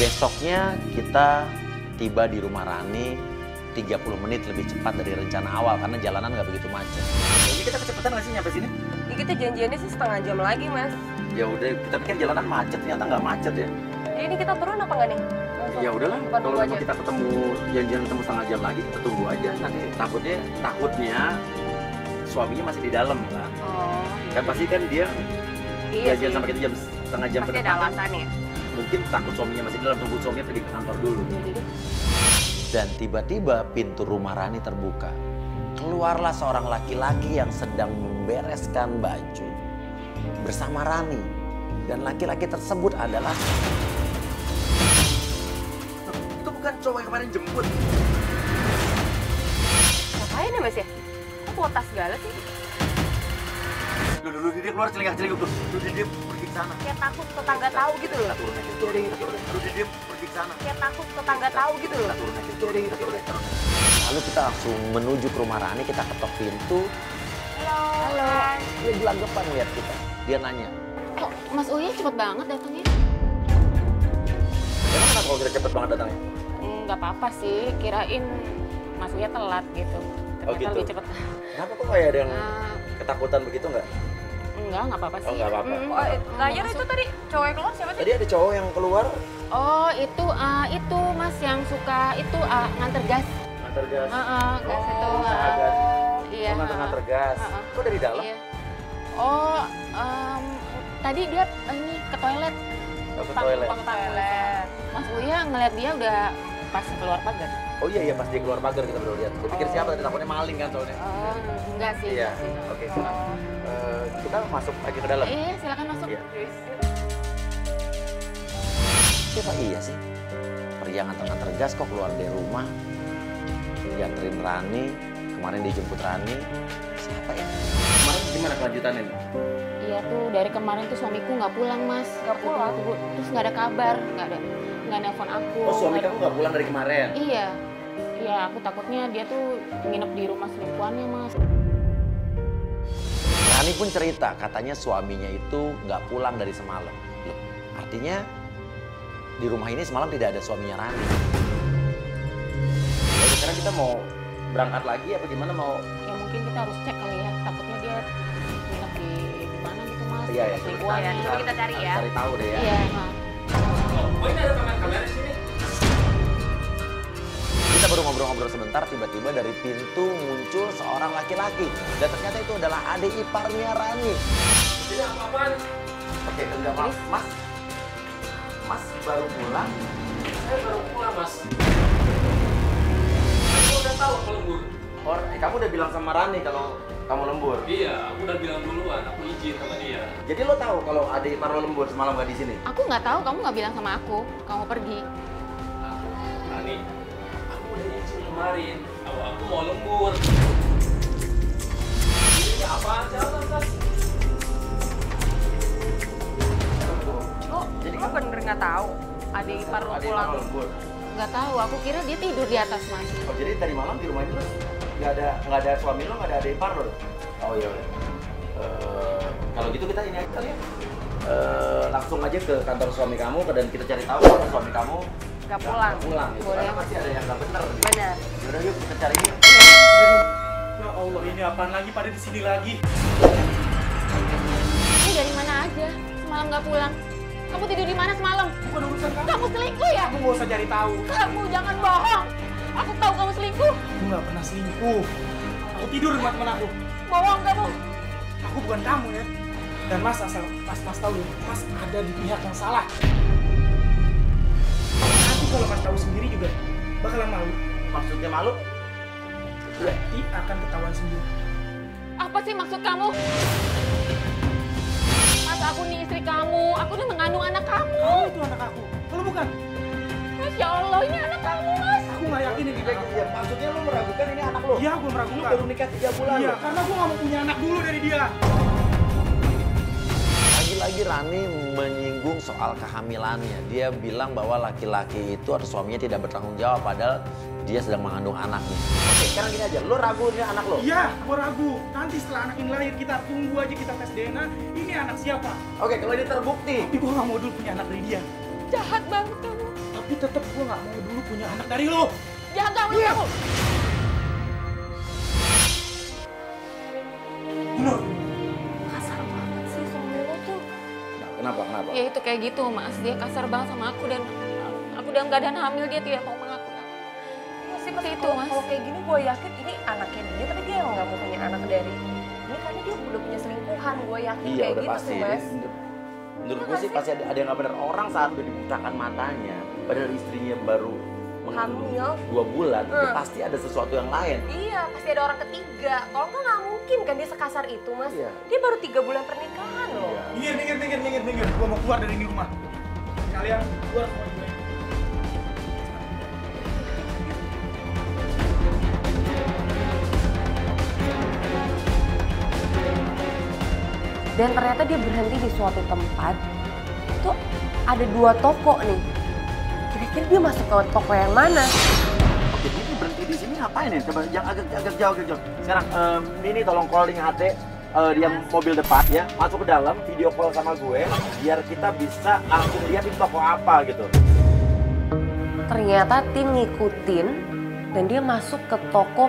Besoknya kita tiba di rumah Rani 30 menit lebih cepat dari rencana awal karena jalanan nggak begitu macet. Jadi kita kecepatan nggak sih nyampe sini? Ya, kita janjiannya sih setengah jam lagi, Mas. Ya udah, tapi kan jalanan macet, ternyata nggak macet ya. Jadi ini kita turun apa nggak nih? Ya udahlah, Bukan kalau tunggu memang aja. kita ketemu janjian ketemu setengah jam lagi, kita tunggu aja. Nanti takutnya suaminya masih di dalam kan. Oh, Kan pasti kan dia iya janjian sih. sama kita jam setengah jam ke Pasti ada depan. alasan ya. Mungkin takut suaminya masih di dalam, tunggu suaminya pergi ke kantor dulu. Dan tiba-tiba pintu rumah Rani terbuka. Keluarlah seorang laki-laki yang sedang membereskan baju bersama Rani. Dan laki-laki tersebut adalah Itu bukan cowok yang kemarin jemput. Ngapain ya, Mas ya? Kok bawa tas segala sih? Dulu dia keluar celingak-celinguk tuh. Dulu dia pergi ke sana. Kayak takut tetangga tahu gitu loh. Turun aja. Dulu dia pergi ke sana. Kayak takut tetangga tahu gitu loh. Turun aja. lalu kita langsung menuju ke rumah Rani, kita ketok pintu. Halo. Dia gelagapan lihat kita. Dia nanya, Kok Mas Uya cepet banget datangnya? Emang kenapa kalau kita cepet banget datangnya? Nggak apa-apa sih, kirain Mas Uya telat gitu. Oh, Ternyata gitu. lebih cepet. Kenapa kok kayak ada yang Ah, ketakutan begitu nggak? nggak apa-apa sih. Oh, nggak apa-apa. Oh, Gayer itu tadi cowok yang keluar siapa sih? Tadi ada cowok yang keluar Oh, itu Mas yang suka itu nganter gas. nganter gas. Gas itu. usaha gas. Iya. Oh, nganter gas. Kok dari dalam? Iya. Oh, tadi dia ini ke toilet. Oh, ke toilet. Numpang ke toilet. Mas Uya ngeliat dia udah pas keluar pagar. Oh iya, pas dia keluar pagar kita baru lihat. Gue pikir Oh. siapa tadi, takutnya maling kan soalnya. Oh, enggak sih. Iya, enggak sih. oke. Kita masuk aja ke dalam. Iya, silakan masuk. Iya. siapa iya sih? Pria nganter-nganter gas kok keluar dari rumah. Dianterin Rani, kemarin dijemput Rani. Siapa ya? Kemarin gimana kelanjutannya nih? Iya tuh, dari kemarin tuh suamiku nggak pulang, Mas. Nggak pulang? Tunggu, terus nggak ada kabar, nggak nelpon aku. Oh, suami kamu nggak pulang dari kemarin? Iya. Iya, aku takutnya dia tuh nginep di rumah selingkuhannya, Mas. Rani pun cerita, katanya suaminya itu nggak pulang dari semalam. Loh, artinya di rumah ini semalam tidak ada suaminya Rani. Ya, sekarang kita mau berangkat lagi apa gimana mau? Ya mungkin kita harus cek kali ya, takutnya dia nginep di mana gitu, Mas. Iya, ya. Selingkuhannya. Coba kita cari ya. Cari tahu deh ya. Iya, Mas. Oh, ini ada kamera-kamera di sini. Kita baru ngobrol-ngobrol sebentar, tiba-tiba dari pintu muncul seorang laki-laki. Dan ternyata itu adalah adik iparnya Rani. Ini apa-apaan? Oke, enggak maaf, Mas. Mas baru pulang. Saya baru pulang, Mas. Saya udah tahu aku lembur. Oh, kamu udah bilang sama Rani kalau kamu lembur. Iya, aku udah bilang duluan. Aku izin sama dia. Jadi lo tahu kalau adik ipar lo lembur semalam gak di sini? Aku nggak tahu, kamu nggak bilang sama aku. Kamu pergi. Nah, Rani, aku udah izin kemarin. Kalau aku mau lembur. Ini apaan sih, Mas? Oh, jadi kamu bener nggak tahu adik ipar lo Adik pulang? ipar lo lembur. Nggak tahu, aku kira dia tidur di atas, Mas. Oh, jadi tadi malam di rumah itu lo nggak ada suami lo, nggak ada adik ipar lo? Oh iya udah. Kalau gitu kita ini aja kali ya. Langsung aja ke kantor suami kamu dan kita cari tahu kalau suami kamu Nggak pulang. nggak pulang. Gitu. Boleh. Karena pasti ada yang nggak benar. Bener. Yaudah yuk kita cari yuk. Ya Allah, ini apaan lagi pada di sini lagi? Ini dari mana aja? Semalam nggak pulang. Kamu tidur di mana semalam? Bukan urusan kamu. Kamu selingkuh ya? Kamu nggak usah cari tahu. Kamu jangan bohong. Aku tahu kamu selingkuh. Aku nggak pernah selingkuh. Aku tidur di rumah teman aku. Bohong kamu. Aku bukan kamu ya. Dan Mas asal Mas tahu ya, Mas ada di pihak yang salah. Nanti kalau Mas tahu sendiri juga bakalan malu. Maksudnya malu? Berarti akan ketahuan sendiri. Apa sih maksud kamu? Mas, aku nih istri kamu. Aku nih mengandung anak kamu. Kamu itu anak aku. Kalau bukan, Masya Allah, ini anak kamu, Mas. aku nggak yakin ini anak aku. Ya, maksudnya lo meragukan ini anak lo? Iya, gue Lu meragukan. baru nikah 3 bulan Iya, lo? karena gue nggak mau punya anak dulu dari dia. Lagi-lagi Rani menyinggung soal kehamilannya. Dia bilang bahwa laki-laki itu atau suaminya tidak bertanggung jawab padahal dia sedang mengandung anaknya. Oke, sekarang gini aja, lo ragu ini anak lo? Iya, gue ragu. Nanti setelah anak ini lahir, kita tunggu aja, kita tes DNA. Ini anak siapa? Oke, kalau ini terbukti. Tapi gue nggak mau dulu punya anak dari dia. Jahat banget kamu. Tapi Tapi tetap gue nggak mau dulu punya anak dari lo. Jangan gangguin kamu. Nur, Kasar banget sih suami lo tuh. Kenapa? Ya itu kayak gitu mas, dia kasar banget sama aku dan aku dalam keadaan hamil dia tidak mau mengaku. Iya sih, Seperti itu, Mas. Kalau kayak gini gue yakin ini anaknya dia, tapi dia emang nggak mau punya anak dari ini karena dia udah punya selingkuhan. Gue yakin Iya kayak udah gitu pasti. sih, Mas. Menurut gue sih pasti ada yang nggak benar. Orang saat udah dibutakan matanya, padahal istrinya baru mengandung Hamil. 2 bulan, itu pasti ada sesuatu yang lain. Iya, pasti ada orang ketiga. Kalau nggak mungkin kan dia sekasar itu, Mas. Iya. Dia baru 3 bulan pernikahan loh. minggir. Gue mau keluar dari ini rumah. Kalian keluar semua dari sini. Dan ternyata dia berhenti di suatu tempat. Itu ada 2 toko nih. Kira-kira dia masuk ke toko yang mana? Jadi ini berhenti di sini ngapain ya? Coba yang agak jauh. Sekarang ini tolong calling HD dia mobil depan ya, masuk ke dalam, video call sama gue, biar kita bisa langsung lihat di toko apa gitu. Ternyata tim ngikutin dan dia masuk ke toko.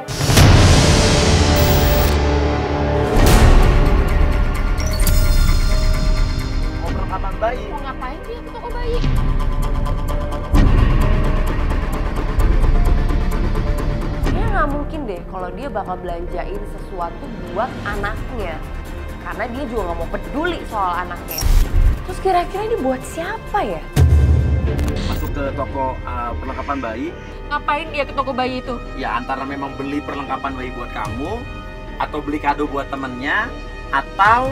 Mau perlengkapan bayi. Mau ngapain dia ke toko bayi? Dia nggak mungkin deh kalau dia bakal belanjain sesuatu buat anaknya. Karena dia juga nggak mau peduli soal anaknya. Terus kira-kira ini buat siapa ya? Masuk ke toko perlengkapan bayi, Ngapain dia ke toko bayi itu? ya antara memang beli perlengkapan bayi buat kamu, atau beli kado buat temennya, atau